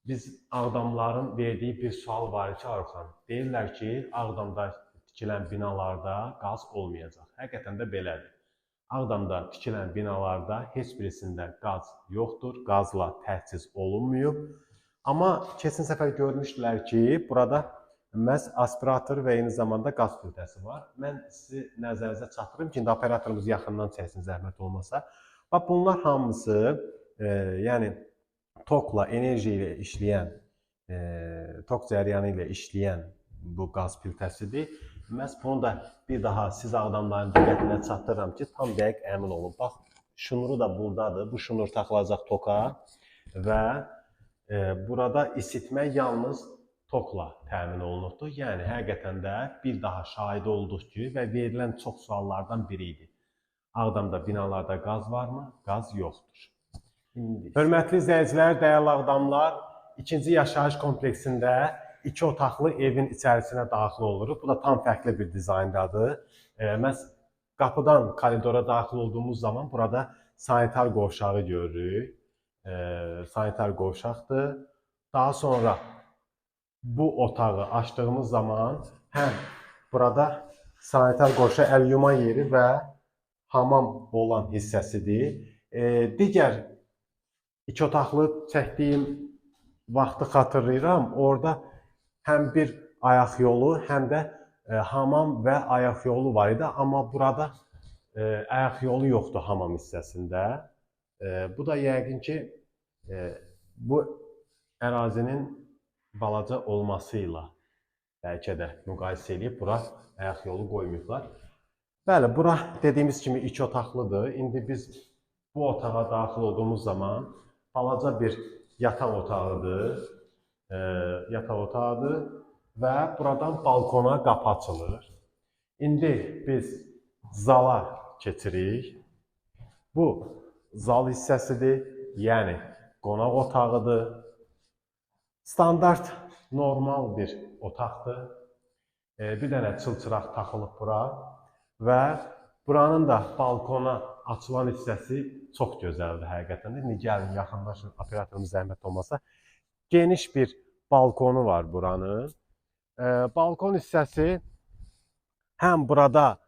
Biz Ağdamların verdiği bir sual var ki, Arxan. Deyirlər ki, Ağdamda tikilən binalarda qaz olmayacaq. Həqiqətən də belədir. Ağdamda tikilən binalarda heç birisində qaz yoxdur, qazla təchiz olunmuyub. Amma keçən səfər görmüşdülər ki, burada məhz aspirator və eyni zamanda qaz filtrəsi var. Mən sizi nəzərinizə çatdırım ki, indi operatorumuz yaxından çəksin, zəhmət olmasa. Bax, bunlar hamısı, yəni tokla, enerji ilə işləyən, tok cəryanı ilə işləyən bu qaz filtrəsidir. Məhz bunu da bir daha siz Ağdamların diqqətinə çatdırıram ki, tam dəqiq əmin olun. Bax, şnuru da buradadır. Bu şnur taxılacaq toka və burada isitmə yalnız tokla təmin olunubdur. Yəni, həqiqətən də bir daha şahid olduq ki, və verilən çox suallardan biri idi. Ağdamda binalarda qaz varmı? Qaz yoxdur. Hörmətli izləyicilər, dəyərli Ağdamlar, ikinci yaşayış kompleksində 2 otaqlı evin içərisinə daxil oluruq. Bu da tam fərqli bir dizayndadır. Məhz qapıdan koridora daxil olduğumuz zaman burada sanitar qovşağı görürük. Sanitar qovşaqdır. Daha sonra bu otağı açdığımız zaman həm burada sanitar qovşaq əl yuma yeri və hamam olan hissəsidir. Digər 2 otaqlı çəkdiyim vaxtı xatırlayıram. Orada həm bir ayaq yolu, həm də hamam və ayaq yolu var idi. Amma burada ayaq yolu yoxdur hamam hissəsində. Bu da yəqin ki, bu ərazinin balaca olması ilə bəlkə də müqayisə edib bura ayaq yolu qoymayıblar. Bəli, bura dediyimiz kimi 2 otaqlıdır. İndi biz bu otağa daxil olduğumuz zaman balaca bir yataq otağıdır. Və buradan balkona qapı açılır. İndi biz zala keçirik. Bu zal hissəsidir, yəni qonaq otağıdır. Standart, normal bir otaqdır. Bir dənə çılçıraq taxılıb bura və buranın da balkona açılan hissəsi çox gözəldir həqiqətən də. İndi gəlin, yaxınlaşın, operatorumuz zəhmət olmasa. Geniş bir balkonu var buranın. Balkon hissəsi həm burada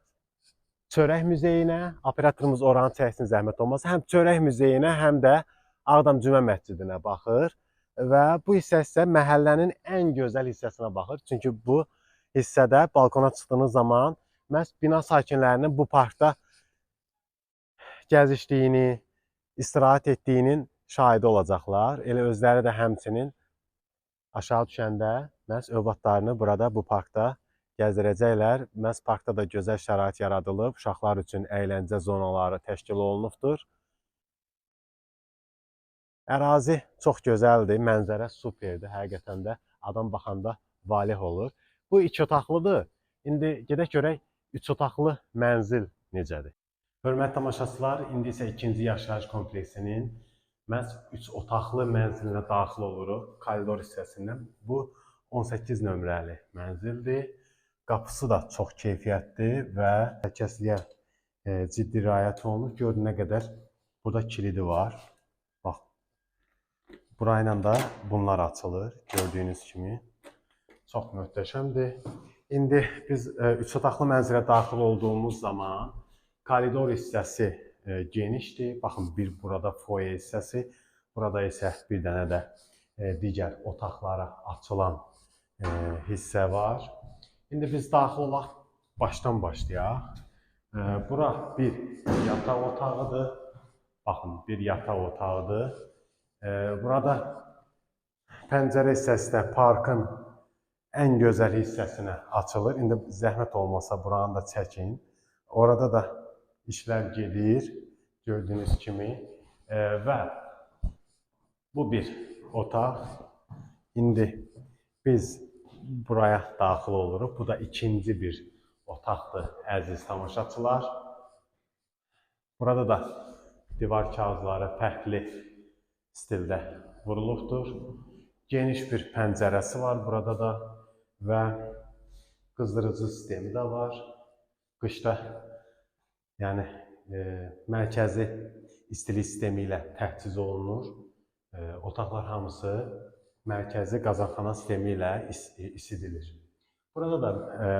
çörək muzeyinə, operatorumuz oranı çəksin zəhmət olmasa, həm çörək muzeyinə, həm də Ağdam Cümə məscidinə baxır. Və bu hissə isə məhəllənin ən gözəl hissəsinə baxır. Çünki bu hissədə balkona çıxdığınız zaman məhz bina sakinlərinin bu parkda gəzişdiyini, istirahət etdiyinin şahidi olacaqlar. Elə özləri də həmçinin aşağı düşəndə məhz övladlarını burada bu parkda gəzdirəcəklər. Məhz parkda da gözəl şərait yaradılıb, uşaqlar üçün əyləncə zonaları təşkil olunubdur. Ərazi çox gözəldir, mənzərə superdir, həqiqətən də adam baxanda valeh olur. Bu 2 otaqlıdır. İndi gedək görək 3 otaqlı mənzil necədir. Hörmətli tamaşaçılar, indi isə ikinci yaşayış kompleksinin məhz 3 otaqlı mənzilinə daxil oluruq, koridor hissəsindən. Bu 18 nömrəli mənzildir. Qapısı da çox keyfiyyətlidir və təhlükəsizliyə ciddi riayət olunur. Görün nə qədər burada kilidi var. Bax, burayla da bunlar açılır, gördüyünüz kimi. Çox möhtəşəmdir. İndi biz 3 otaqlı mənzilə daxil olduğumuz zaman koridor hissəsi genişdir. Baxın, bir burada foyer hissəsi, burada isə bir dənə də digər otaqlara açılan hissə var. İndi biz daxil olaq, başdan başlayaq. Bura bir yataq otağıdır. Baxın, bir yataq otağıdır. Burada pəncərə hissəsi də parkın ən gözəl hissəsinə açılır. İndi zəhmət olmasa buranı da çəkin. Orada da işlər gedir, gördüyünüz kimi. Və bu bir otaq. İndi biz buraya daxil oluruq. Bu da ikinci bir otaqdır, əziz tamaşaçılar. Burada da divar kağızları fərqli stildə vurulubdur. Geniş bir pəncərəsi var burada da və qızdırıcı sistemi də var. Qışda yəni mərkəzi istilik sistemi ilə təchiz olunur. Otaqlar hamısı mərkəzi qazanxana sistemi ilə isidilir. Burada da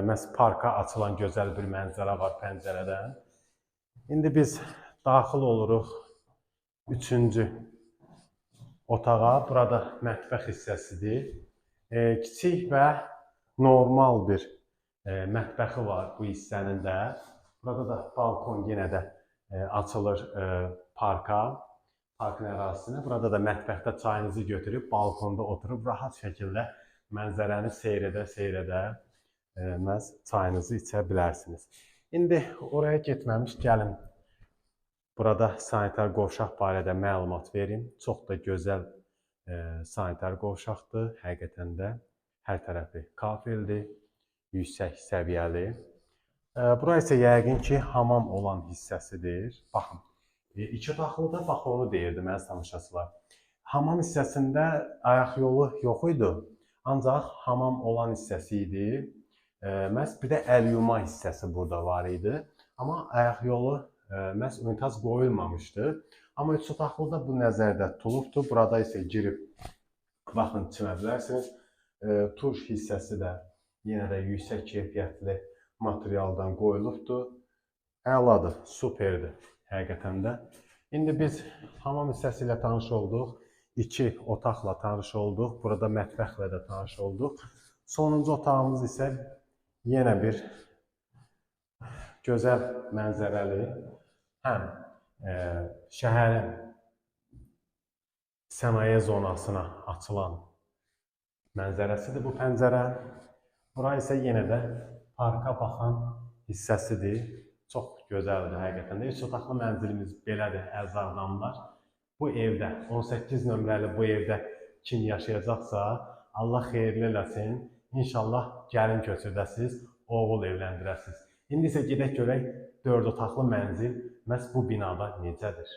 məhz parka açılan gözəl bir mənzərə var pəncərədən. İndi biz daxil oluruq 3-cü otağa. Burada mətbəx hissəsidir. Kiçik və normal bir mətbəxi var bu hissənin də. Burada da balkon yenə də açılır parkın ərazisinə. Burada da mətbəxdə çayınızı götürüb balkonda oturub rahat şəkildə mənzərəni seyr edə məhz çayınızı içə bilərsiniz. İndi oraya getməmiş gəlin burada sanitar qovşaq barədə məlumat verim. Çox da gözəl sanitar qovşaqdır. Həqiqətən də hər tərəfi kafeldir, yüksək səviyyəli. Bura isə yəqin ki, hamam olan hissəsidir. Baxın, 2 otaqlıda bax onu deyirdim əziz tamaşaçılar. Hamam hissəsində ayaq yolu yox idi, ancaq hamam olan hissəsi idi. Məhz bir də əl yuma hissəsi burada var idi. Amma ayaq yolu məhz unitaz qoyulmamışdı. Amma 3 otaqlıda bu nəzərdə tutulubdur. Burada isə girib baxın çimə bilərsiniz. Tuş hissəsi də yenə də yüksək keyfiyyətli materialdan qoyulubdur. Əladır, superdir həqiqətən də. İndi biz hamam hissəsi ilə tanış olduq. 2 otaqla tanış olduq. Burada mətbəxlə də tanış olduq. Sonuncu otağımız isə yenə bir gözəl mənzərəli, həm şəhərin sənaye zonasına açılan mənzərəsidir bu pəncərə. Bura isə yenə də parka baxan hissəsidir. Çox gözəldir həqiqətən də. 3 otaqlı mənzilimiz belədir əziz ağdamlar. Bu evdə, 18 nömrəli bu evdə kim yaşayacaqsa, Allah xeyirli eləsin. İnşallah gəlin köçürdəsiniz, oğul evləndirəsiniz. İndi isə gedək görək 4 otaqlı mənzil məhz bu binada necədir?